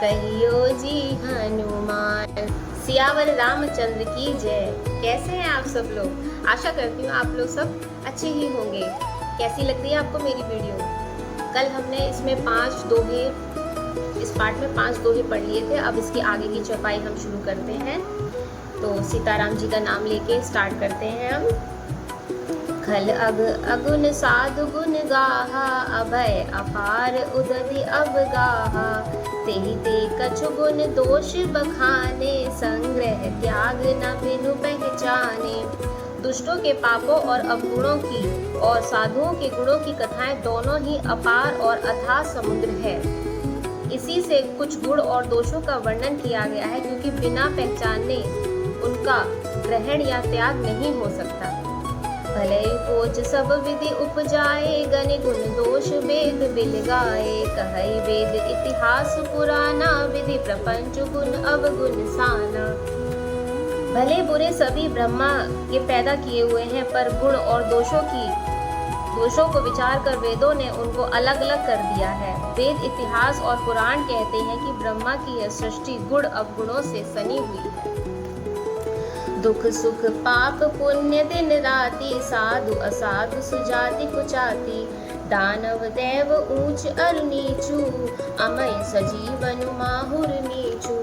कहियो जी हनुमान। सियावर रामचंद्र की जय। कैसे हैं आप सब लोग? आशा करती हूँ आप लोग सब अच्छे ही होंगे। कैसी लग रही है आपको मेरी वीडियो? कल हमने इसमें 5 दोहे, इस पार्ट में 5 दोहे पढ़ लिए थे। अब इसकी आगे की चौपाई हम शुरू करते हैं। तो सीताराम जी का नाम लेके स्टार्ट करते हैं हम। खल अग अगुन साधु गुण गाहा, अभय अपार उदधि अवगाहा। तेहि ते कछु गुण दोष बखाने, संग्रह त्याग न बिनु पहचाने। दुष्टों के पापों और अवगुणों की और साधुओं के गुणों की कथाएं दोनों ही अपार और अथाह समुद्र है। इसी से कुछ गुण और दोषों का वर्णन किया गया है, क्योंकि बिना पहचाने उनका ग्रहण या त्याग नहीं हो सकता। भले पोच सब विधि उपजाए, गनि गुण दोष वेद बिल गाए। कहई वेद इतिहास पुराना, विधि प्रपंच गुण अवगुण साना। भले बुरे सभी ब्रह्मा के पैदा किए हुए हैं, पर गुण और दोषों को विचार कर वेदों ने उनको अलग अलग कर दिया है। वेद इतिहास और पुराण कहते हैं कि ब्रह्मा की यह सृष्टि गुण अवगुणों से सनी हुई है। दुख सुख पाप पुण्य दिन राति, साधु असाधु सुजाति कुचाति। दानव देव ऊंच अर नीचू, अमय सजीवन माहुर नीचू।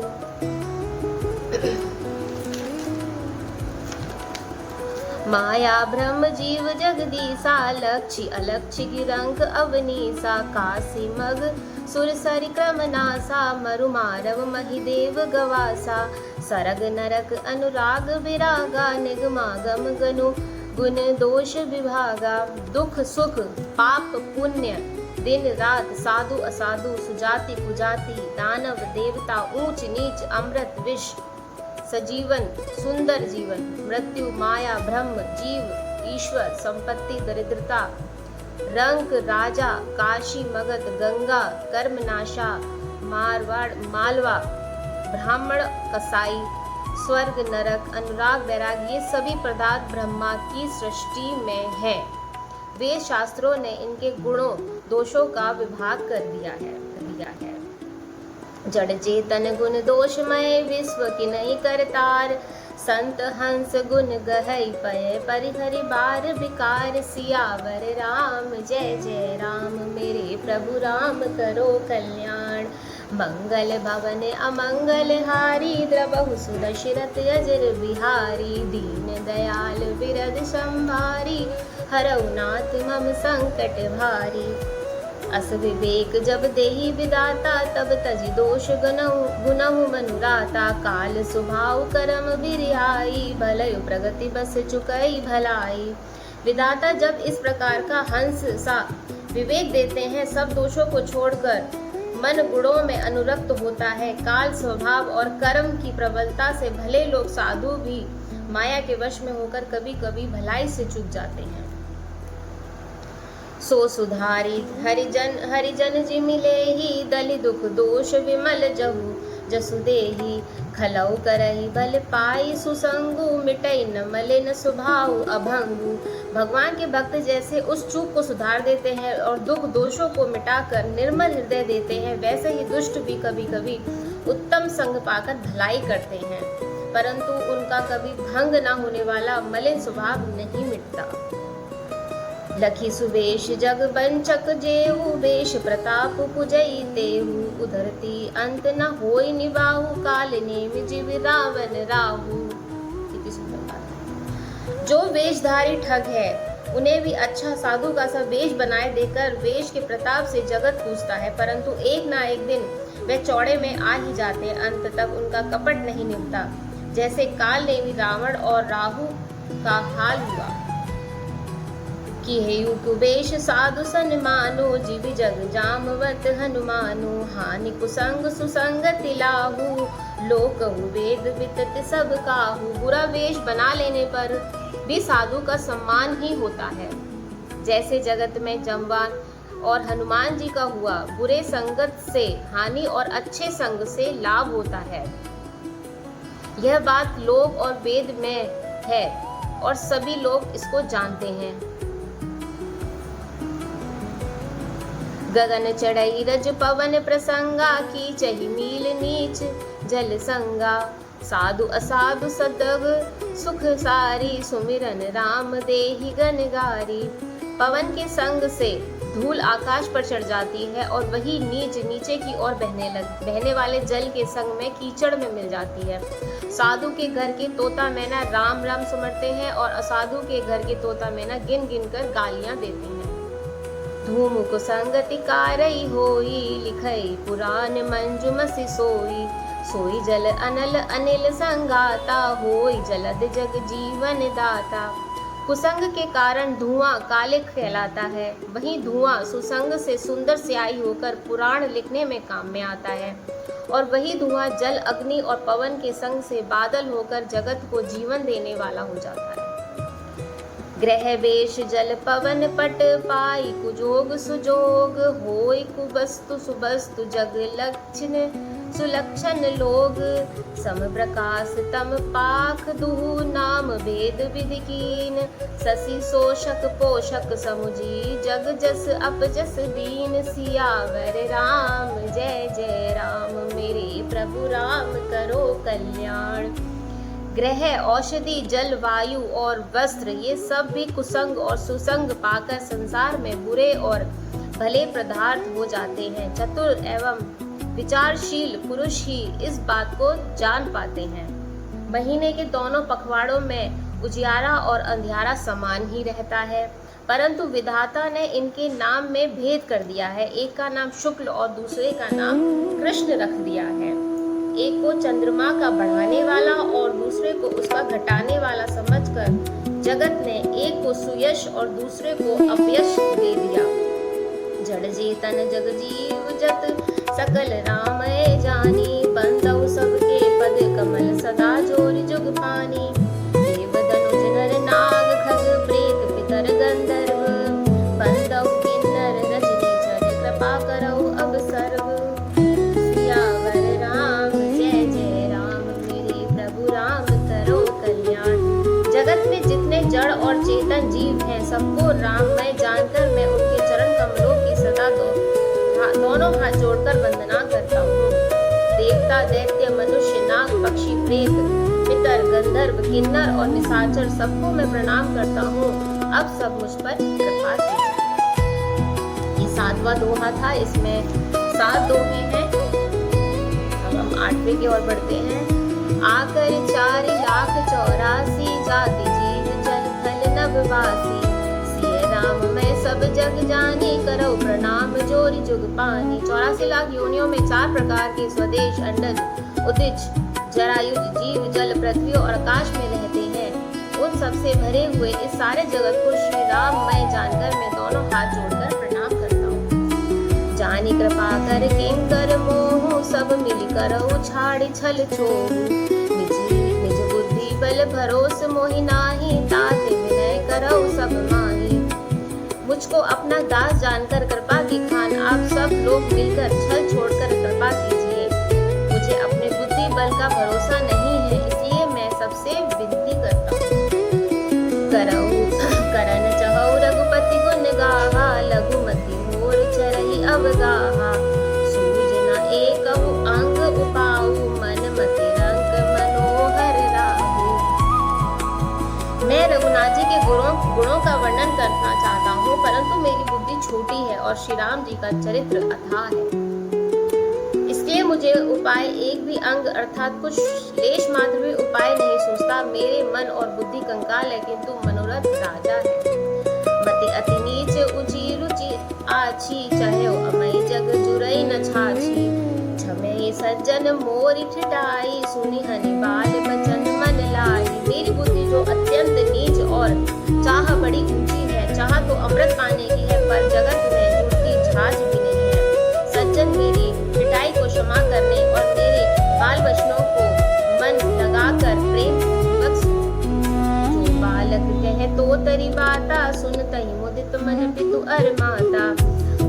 माया ब्रह्म जीव जगदीसा, लक्षी अलक्षी गिरंक अवनीसा। काशी मग सुर सरि क्रम नासा, मरु मारव महिदेव गवासा। सरग नरक अनुराग विरागा, निगमागम गनु गुण दोष विभागा। दुख सुख पाप पुण्य दिन रात, साधु असाधु सुजाति कुजाति। दानव देवता ऊंच नीच, अमृत विष सजीवन सुंदर जीवन। मृत्यु माया ब्रह्म जीव ईश्वर, संपत्ति दरिद्रता। रंक राजा, काशी मगध गंगा, कर्मनाशा मारवाड़ मालवा। ब्राह्मण कसाई, स्वर्ग नरक, अनुराग वैराग, ये सभी पदार्थ ब्रह्मा की सृष्टि में है। वेद शास्त्रों ने इनके गुणों दोषों का विभाग कर दिया है। जड़ चेतन गुण दोषमय, विश्व की नहीं करतार। संत हंस गुण गहई पय, परिहरि बार विकार। सियावर राम जय जय राम, मेरे प्रभु राम करो कल्याण। मंगल भवन अमंगल हारी, द्रबहु सुदशरथ अजर बिहारी। दीन दयाल बिरद संभारी, हरऊ नाथ मम संकट भारी। अस विवेक जब देहि विदाता, तब तजि दोष गुनहु मनुराता। काल स्वभाव करम बिरियाई, भलयु प्रगति बस चुकई भलाई। विदाता जब इस प्रकार का हंस सा विवेक देते हैं, सब दोषों को छोड़कर मन गुणों में अनुरक्त होता है। काल स्वभाव और कर्म की प्रबलता से भले लोग साधु भी माया के वश में होकर कभी कभी भलाई से चूक जाते हैं। सो सुधारी हरिजन जी मिले ही, दलि दुख दोष विमल जहु जसु देही। खलऊ करही बल पाई सुसंगु, मिटई न मलिन स्वभाव अभंगु। भगवान के भक्त जैसे उस चूक को सुधार देते हैं और दुख दोषों को मिटाकर निर्मल हृदय देते हैं, वैसे ही दुष्ट भी कभी कभी उत्तम संग पाकर भलाई करते हैं, परंतु उनका कभी भंग न होने वाला मलिन स्वभाव नहीं मिटता। लखी सुबेश जग बंचक जेहू, बेश प्रताप पुजई तेहू। उधरती अंत न होई निबाहु, काल नेमि जीव रावण राहु। कितनी सुंदर बात है। जो वेशधारी ठग है, उन्हें भी अच्छा साधु का सा वेश बनाए देकर वेश के प्रताप से जगत पूजता है, परंतु एक ना एक दिन वे चौड़े में आ ही जाते हैं। अंत तक उनका कपट नहीं निभता, जैसे काल नेमि रावण और राहु का हाल हुआ। कि हेयु कुबेश साधु सन्मानो, जीव जग जामवत हनुमानो। हानि कुसंग सुसंगति लाहू, लोकहु वेद वितत सब काहू। बुरा वेश बना लेने पर भी साधु का सम्मान ही होता है, जैसे जगत में जमवान और हनुमान जी का हुआ। बुरे संगत से हानि और अच्छे संग से लाभ होता है। यह बात लोक और वेद में है और सभी लोग इसको जानते हैं। गगन चढ़ई रज पवन प्रसंगा, की चही मील नीच जल संगा। साधु असाधु सदग सुख सारी, सुमिरन राम देहि गनगारी। पवन के संग से धूल आकाश पर चढ़ जाती है और वही नीचे की ओर बहने वाले जल के संग में कीचड़ में मिल जाती है। साधु के घर के तोता मैना राम राम सिमरते हैं और असाधु के घर के तोता मैना गिन गिन कर गालियां देती हैं। धूम कुसंगति कारई होई, लिखई पुराण मंजुमसि सोई। सोई जल अनल अनिल संगाता, होई जलद जग जीवन दाता। कुसंग के कारण धुआं काले कहलाता है, वहीं धुआं सुसंग से सुंदर स्याही होकर पुराण लिखने में काम में आता है। और वही धुआं जल अग्नि और पवन के संग से बादल होकर जगत को जीवन देने वाला हो जाता है। ग्रह वेश जल पवन पट पाई, कुजोग सुजोग होई कुबस्तु सुबस्तु जग लक्षण सुलक्षण लोग। सम प्रकाश तम पाख दुहु, नाम भेद विधि कीन। शशि शोषक पोषक समुझी, जग जस अपजस दीन। सियावर राम जय जय राम, मेरे प्रभु राम करो कल्याण। ग्रह, औषधि, जल, वायु और वस्त्र, ये सब भी कुसंग और सुसंग पाकर संसार में बुरे और भले पदार्थ हो जाते हैं। चतुर एवं विचारशील पुरुष ही इस बात को जान पाते हैं। महीने के दोनों पखवाड़ों में उजियारा और अंधियारा समान ही रहता है, परंतु विधाता ने इनके नाम में भेद कर दिया है। एक का नाम शुक्ल और दूसरे का नाम कृष्ण रख दिया है। एक को चंद्रमा का बढ़ाने वाला और दूसरे को उसका घटाने वाला समझकर जगत ने एक को सुयश और दूसरे को अपयश दे दिया। जड़ जेतन जग जीव जत, सकल रामय जानी। बंदौ सबके पद कमल, सदा जोरि जुग पानी। देव धनुज नर नाग, खग प्रेत पितर गंधर्व। बंदौ किन्नर रजनी चर, कृपा करौ अब सर्व। सियावर राम जय जय राम, मेरे प्रभु राम करो कल्याण। जगत में जितने जड़ और चेतन जीव हैं, सबको राममय जानकर मैं उनके चरण कमलों की सदा दोनों हाथ जोड़कर वंदना करता हूँ। देवता, दैत्य, मनुष्य, नाग, पक्षी, प्रेत, पितर, गंधर्व, किन्नर और निशाचर सबको मैं प्रणाम करता हूँ। अब सब मुझ पर कृपा कीजिए। ये 7वां दोहा था, इसमें 7 दोहे हैं। अब हम 8वें की ओर बढ़ते हैं। आकर 4,84,000 जाति जीव जल थल नभवासी। राम मैं सब जग जानी, करो प्रणाम जोरि जुग पानी। 84 लाख योनियों में 4 प्रकार के स्वदेश, अंडज, उदिच, जरायुज जीव जल, पृथ्वी और आकाश में रहते हैं। उन सबसे भरे हुए इस सारे जगत को श्री राम मैं जानकर मैं दोनों हाथ जोड़कर प्रणाम करता हूँ। जानी कृपा कर किंकर मोह, सब मिल करो छाड़ छल छोहु। निज बुद्धि बल भरोस मोहि नाही, तात विनय करो सब माही। मुझको अपना दास जानकर कृपा की खान आप सब लोग मिलकर छल छोड़कर कृपा कीजिए। मुझे अपने बुद्धि बल का भरोसा नहीं है, इसलिए मैं सबसे विनती करता हूँ। करन चहु रघुपति गुण गाहा, लघुमति मोर चरहि अवगाहा। सूझ न एकहु अंग उपाऊ, मन मति रंग मनोहर राहु। मैं रघुनाथ जी के गुणों का वर्णन करना चाहता हूँ, परंतु मेरी बुद्धि छोटी है और श्री राम जी का चरित्र अथाह है। इसलिए मुझे उपाय एक भी अंग अर्थात कुछ लेश मात्र भी उपाय नहीं सोचता। मेरे मन और बुद्धि कंकाल है, किंतु मनोरथ राजा है। मति अति नीच ऊंची रुचि आछी, चाहे अमय जग जुरई न छाछी। झमे सज्जन मोरि ठिठाई, सुनि हनि बाल बचन मन लाई। मेरी बुद्धि जो अत्यंत नीच और चाह बड़ी ऊंची है, चाह तो अमृत पाने की है, पर जगत में जुड़ती झांझ भी नहीं है। सज्जन मेरी पिटाई को क्षमा करने और मेरे बाल बचनों को मन लगाकर प्रेम पूर्वक जो बालक कहे तो तरी बाता, सुनतहि मुदित मन पितु अर माता।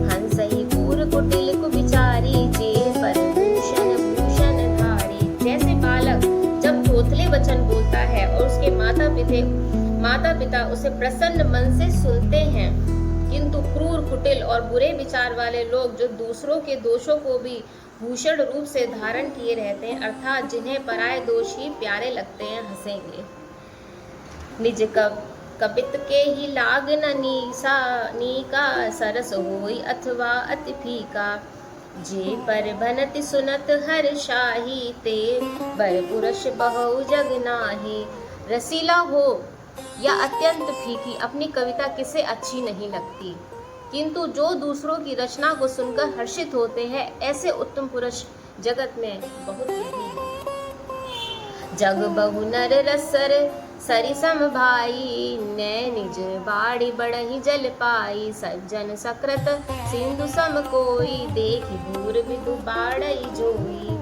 हंस ही पूर कुटिल कुविचारी, जे पर भूषण भूषण धारी। जैसे बालक जब थोथले वचन बोलता है और उसके माता पिता उसे प्रसन्न मन से सुनते हैं, किंतु किंतु क्रूर, कुटिल और बुरे विचार वाले लोग जो दूसरों के दोषों को भी भूषण रूप से धारण किए रहते हैं, अर्थात जिन्हें पराये दोष ही प्यारे लगते हैं, हंसेंगे। निज कपित के ही लाग न नीका सरस होई अथवा अति फीका। जे पर बनति सुनत हर शाही ते बर पुरुष बहु जग नाही। रसीला हो या अत्यंत फीकी, अपनी कविता किसे अच्छी नहीं लगती, किंतु जो दूसरों की रचना को सुनकर हर्षित होते हैं, ऐसे उत्तम पुरुष जगत में बहुत नहीं है। जग बहु नर रसर सरिसम भाई, नै निज बाड़ी बढ़ही जल पाई। सज्जन सकृत सिंधु सम कोई, देखि भूर विदु बाढ़ई जोई।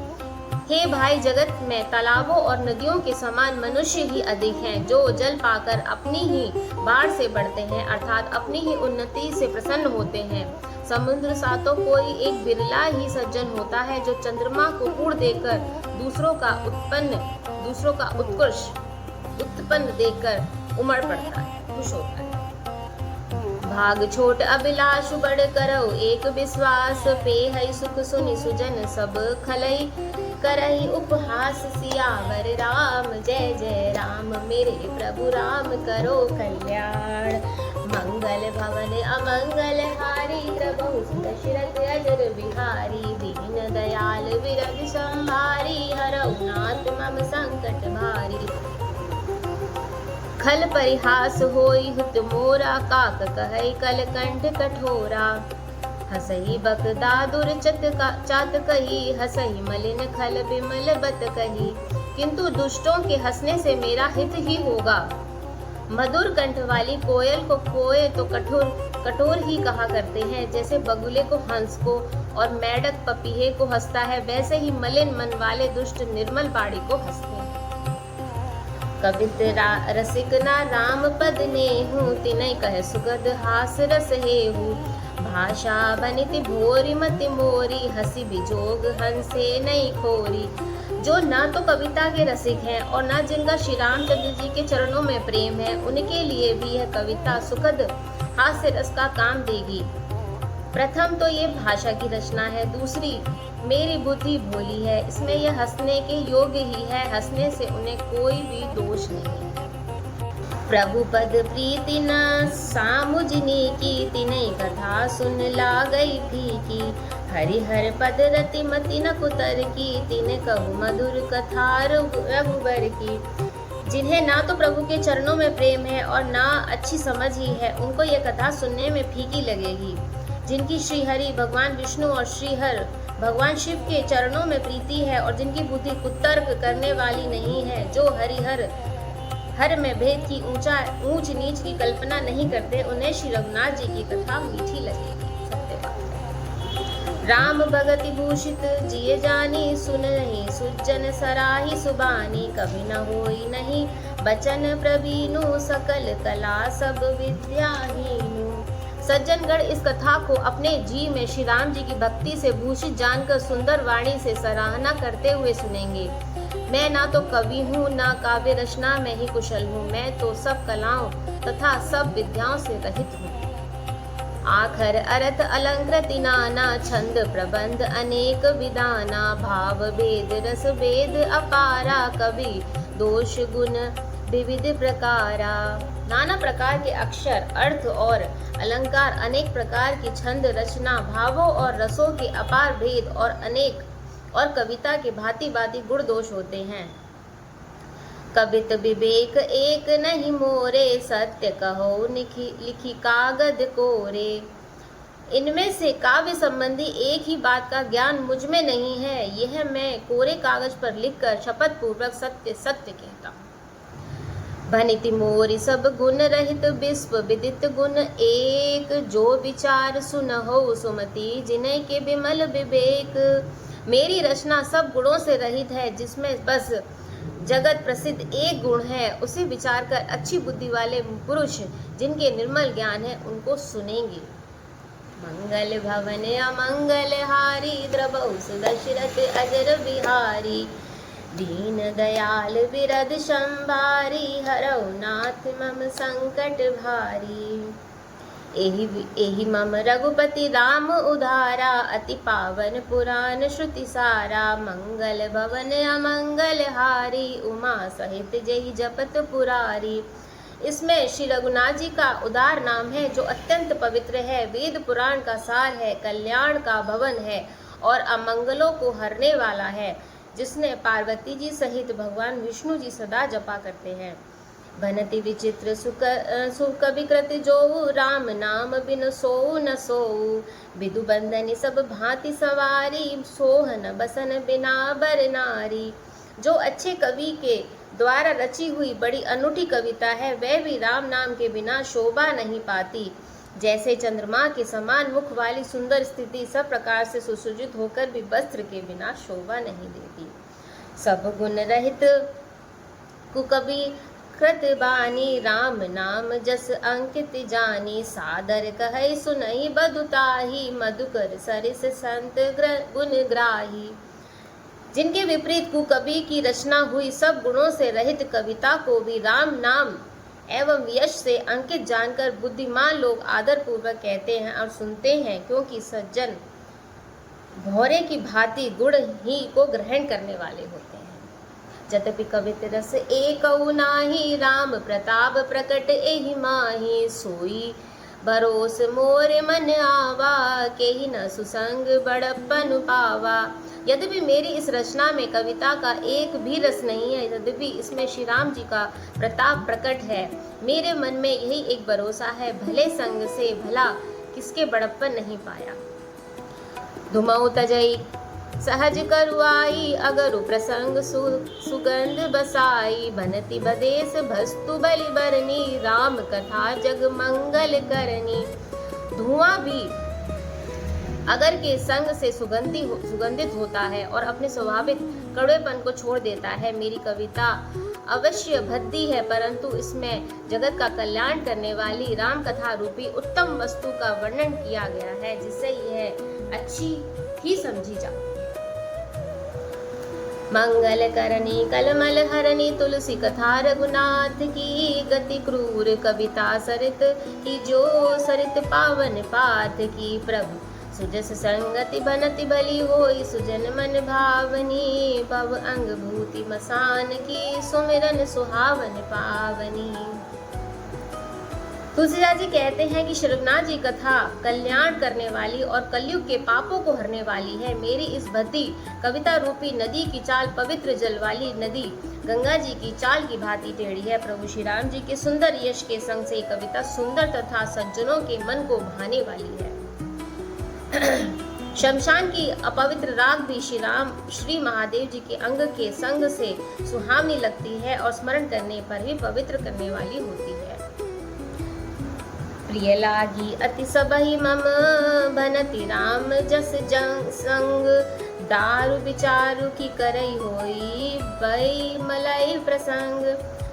हे भाई, जगत में तालाबों और नदियों के समान मनुष्य ही अधिक हैं, जो जल पाकर अपनी ही बाढ़ से बढ़ते हैं, अर्थात अपनी ही उन्नति से प्रसन्न होते हैं। समुद्र सा तो कोई एक बिरला ही सज्जन होता है, जो चंद्रमा को कूड़ देकर दूसरों का उत्कर्ष उत्पन्न देखकर उमड़ पड़ता है, खुश होता है। भाग छोट अभिलाष बड़ करो एक विश्वास, पे है सुख सुनि सुजन सब खलई। करही उपहास सियावर राम, जय जय राम मेरे प्रभु राम करो कल्याण। मंगल भवन अमंगल हारी, प्रभु दशरथ अजर बिहारी। दीन दयाल विरद संभारी, हरऊ नाथ मम संकट भारी। खल परिहास होई हुत मोरा, काक कहई कल कंठ कठोरा। हसही बकदादुर चात कही, हसही मलिन खल बिमल बत कही। किंतु दुष्टों के हंसने से मेरा हित ही होगा। मधुर कंठ वाली कोयल को कोय तो कठोर ही कहा करते हैं, जैसे बगुले को हंस को और मेढक पपीहे को हंसता है, वैसे ही मलिन मन वाले दुष्ट निर्मल बाड़ी को हंसते हैं। कवित रसिक ना राम पद नेहु, तिनय कह सुगध हास रस हेहु। भाषा बनिति भोरी मति मोरी, हंसी बिजोग हंसे नहीं खोरी। जो ना तो कविता के रसिक हैं और ना जिनका श्री रामचंद्र जी के चरणों में प्रेम है, उनके लिए भी यह कविता सुखद हास्य रस का काम देगी। प्रथम तो ये भाषा की रचना है, दूसरी मेरी बुद्धि भोली है, इसमें यह हंसने के योग्य ही है, हंसने से उन्हें कोई भी दोष नहीं। प्रभु पद प्रीति न सामुजनी की, तिनय कथा सुन लागई फीकी। हरिहर पद रति मति न कुतर की, तिन कहु मधुर कथा रघुबर की। जिन्हें ना तो प्रभु के चरणों में प्रेम है और ना अच्छी समझ ही है, उनको यह कथा सुनने में फीकी लगेगी। जिनकी श्री हरि भगवान विष्णु और श्रीहर भगवान शिव के चरणों में प्रीति है और जिनकी बुद्धि कुतर्क करने वाली नहीं है, जो हर में भेद की ऊंच नीच की कल्पना नहीं करते, उन्हें श्री रघुनाथ जी की कथा मीठी लगेगी। सत्य राम भगति भूषित जिये जानी, सुन नहीं सुजन सराही सुबानी। कभी न होई नहीं बचन प्रवीणु, सकल कला सब विद्याहीनु। सज्जनगण इस कथा को अपने जी में श्री राम जी की भक्ति से भूषित जानकर सुंदर वाणी से सराहना करते हुए सुनेंगे। मैं ना तो कवि हूँ, ना काव्य रचना में ही कुशल हूँ, मैं तो सब कलाओं तथा सब विद्याओं से रहित हूँ। आखर अर्थ अलंकृति नाना, छंद प्रबंध अनेक विदाना। भाव भेद रस भेद अपारा, कवि दोष गुण विविध प्रकारा। नाना प्रकार के अक्षर, अर्थ और अलंकार, अनेक प्रकार की छंद रचना, भावों और रसों के अपार भेद और कविता के भांति भांति गुण दोष होते हैं। कवित विवेक एक नहीं मोरे, सत्य कहो लिखी कागद कोरे। इनमें से काव्य संबंधी एक ही बात का ज्ञान मुझ में नहीं है, यह मैं कोरे कागज पर लिखकर शपथ पूर्वक सत्य सत्य कहता हूँ। भनिति मोरी सब गुण रहित, विश्व विदित गुण एक। जो विचार सुनहो सुमति, जिन्हें के विमल विवेक। मेरी रचना सब गुणों से रहित है, जिसमें बस जगत प्रसिद्ध एक गुण है, उसे विचार कर अच्छी बुद्धि वाले पुरुष जिनके निर्मल ज्ञान है, उनको सुनेंगे। मंगल भवन अमंगल हारी, द्रबहु दशरथ अजर बिहारी। दीन दयाल विरद संभारी, हरऊ नाथ मम संकट भारी। एहि मम रघुपति राम उधारा, अति पावन पुराण श्रुति सारा। मंगल भवन अमंगल हारी, उमा सहित जय जपत पुरारी। इसमें श्री रघुनाथ जी का उदार नाम है जो अत्यंत पवित्र है, वेद पुराण का सार है, कल्याण का भवन है और अमंगलों को हरने वाला है, जिसने पार्वती जी सहित भगवान विष्णु जी सदा जपा करते हैं। बनति विचित्र सुख विकृत जोऊ, राम नाम बिन सोऊ न सोऊ। विदु बंदनी सब भांति सवारी, सोहन बसन बिना बर नारी। जो अच्छे कवि के द्वारा रची हुई बड़ी अनूठी कविता है, वह भी राम नाम के बिना शोभा नहीं पाती। जैसे चंद्रमा के समान मुख वाली सुंदर स्थिति सब प्रकार से सुसज्जित होकर भी वस्त्र के बिना शोभा नहीं देती। सब गुण रहित कुकवि कृत बानी, राम नाम जस अंकित जानी। सादर कहै सुनई बदुताही, मधुकर सरिस संत गुण ग्राही। जिनके विपरीत कुकवि की रचना हुई सब गुणों से रहित कविता को भी राम नाम एवं यश से अंकित जानकर बुद्धिमान लोग आदर पूर्वक कहते हैं और सुनते हैं, क्योंकि सज्जन भौरे की भांति गुण ही को ग्रहण करने वाले होते हैं। जतपि कवित रस एकऊ नाही, राम प्रताप प्रकट एहि माही। सोई भरोस मोर मन आवा, केहि न सुसंग बड़प्पन पावा। यद्यपि मेरी इस रचना में कविता का एक भी रस नहीं है, यद्यपि इसमें श्री राम जी का प्रताप प्रकट है, मेरे मन में यही एक भरोसा है, भले संग से भला किसके बड़प्पन नहीं पाया। धुमऊ तजई सहज करुआई, अगरु प्रसंग सुगंध बसाई। बनति बदेश भस्तु बलि बरनी, राम कथा जग मंगल करनी। धुआं भी अगर के संग से सुगंधित होता है और अपने स्वाभाविक कड़वेपन को छोड़ देता है। मेरी कविता अवश्य भद्दी है, परंतु इसमें जगत का कल्याण करने वाली राम कथा रूपी उत्तम वस्तु का वर्णन किया गया है, जिससे यह अच्छी ही समझी जाती। मंगल करनी कलमल हरनी, तुलसी कथा रघुनाथ की। गति क्रूर कविता सरित की, जो सरित पावन पाथ की। प्रभु सुजस संगति बनति बलि होई, सुजन मन भावनी। भव अंग भूति मसान की, सुमिरन सुहावन पावनी। तुलसीदास जी कहते हैं कि श्री रघुनाथ जी कथा कल्याण करने वाली और कलयुग के पापों को हरने वाली है। मेरी इस भद्दी कविता रूपी नदी की चाल पवित्र जल वाली नदी गंगा जी की चाल की भांति टेढ़ी है। प्रभु श्री राम जी के सुंदर यश के संग से कविता सुंदर तथा सज्जनों के मन को भाने वाली है। शमशान की अपवित्र राग भी श्री महादेव जी के अंग के संग से सुहावनी लगती है और स्मरण करने पर भी पवित्र करने वाली होती है। प्रिय लागी अति सबहि मम, बनति राम जस संग। दारु विचारु की करई होई, बई मलई प्रसंग।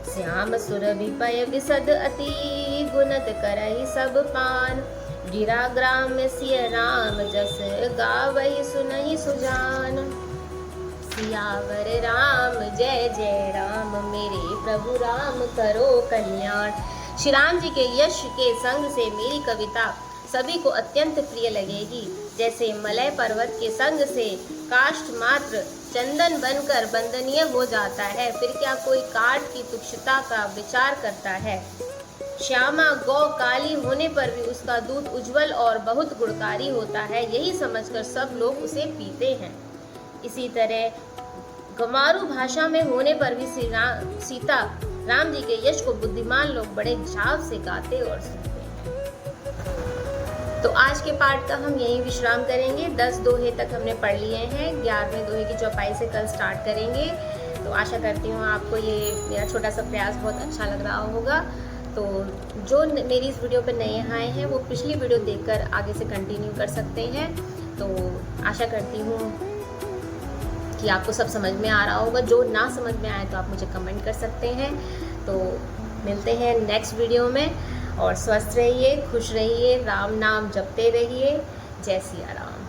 श्याम सुरभि पय विसद अति, गुणत करई सब पान। गिरा ग्राम में सिय राम जस, गावई सुनई सुजान। सियावर राम जय जय राम, मेरे प्रभु राम करो कल्याण। श्री राम जी के यश के संग से मेरी कविता सभी को अत्यंत प्रिय लगेगी। जैसे मलय पर्वत के संग से काष्ठ मात्र चंदन बनकर वंदनीय हो जाता है, फिर क्या कोई काठ की तुच्छता का विचार करता है। श्यामा गौ काली होने पर भी उसका दूध उज्जवल और बहुत गुणकारी होता है, यही समझकर सब लोग उसे पीते हैं। इसी तरह गंवारू भाषा में होने पर भी सीता राम जी के यश को बुद्धिमान लोग बड़े चाव से गाते और सुनते हैं। तो आज के पाठ का हम यहीं विश्राम करेंगे। 10 दोहे तक हमने पढ़ लिए हैं, 11वें दोहे की चौपाई से कल स्टार्ट करेंगे। तो आशा करती हूँ आपको ये मेरा छोटा सा प्रयास बहुत अच्छा लग रहा होगा। तो जो मेरी इस वीडियो पर नए आए हैं वो पिछली वीडियो देखकर आगे से कंटिन्यू कर सकते हैं। तो आशा करती हूँ कि आपको सब समझ में आ रहा होगा। जो ना समझ में आए तो आप मुझे कमेंट कर सकते हैं। तो मिलते हैं नेक्स्ट वीडियो में, और स्वस्थ रहिए, खुश रहिए, राम नाम जपते रहिए। जय सिया राम।